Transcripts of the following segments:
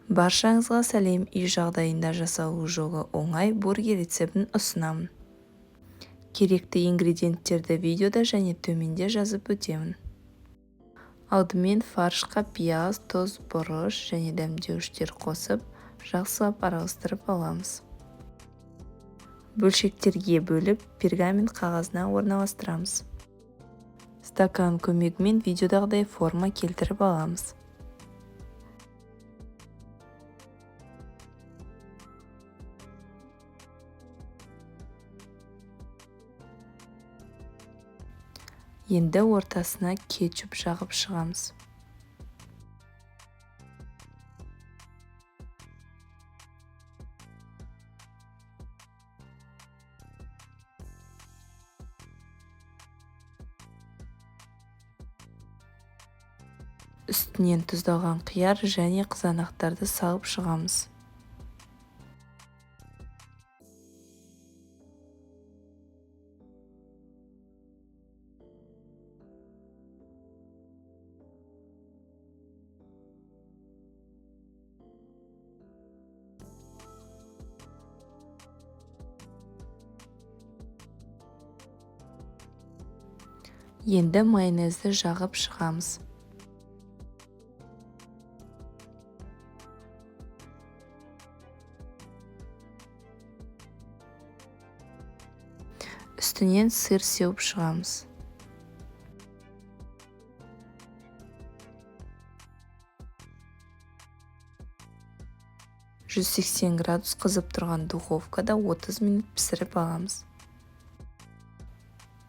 Баршаңызға сәлем. Үй жағдайында жасалу жолы оңай бургер рецептін ұсынамын. Керекті ингредиенттерді видеода және төменде жазып өтемін. Алдымен фаршқа пияз, тұз, бұрыш және дәмдеуіштер қосып, жақсылап араластырып аламыз. Бөлшектерге бөліп, пергамент қағазына орналастырамыз. Стакан көмегімен видеодағыдай форма келтіріп аламыз. Енді ортасына кетчуп жағып шығамыз. Үстінен тұздалған қияр және қызанақтарды салып шығамыз. Енді майонезді жағып шығамыз. Үстінен сыр сеуіп шығамыз. градус қызып тұрған духовкада 30 минут пісіріп аламыз.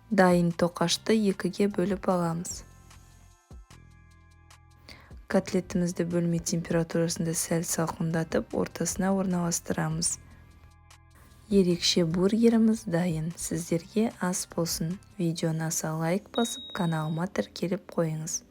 Дайын тоқашты екіге бөліп аламыз. Котлетімізді бөлме температурасында сәл салқындатып, ортасына орналастырамыз. Ерекше бургеріміз дайын. Сіздерге ас болсын. Видеоны аса лайк басып, каналыма тіркеліп қойыңыз.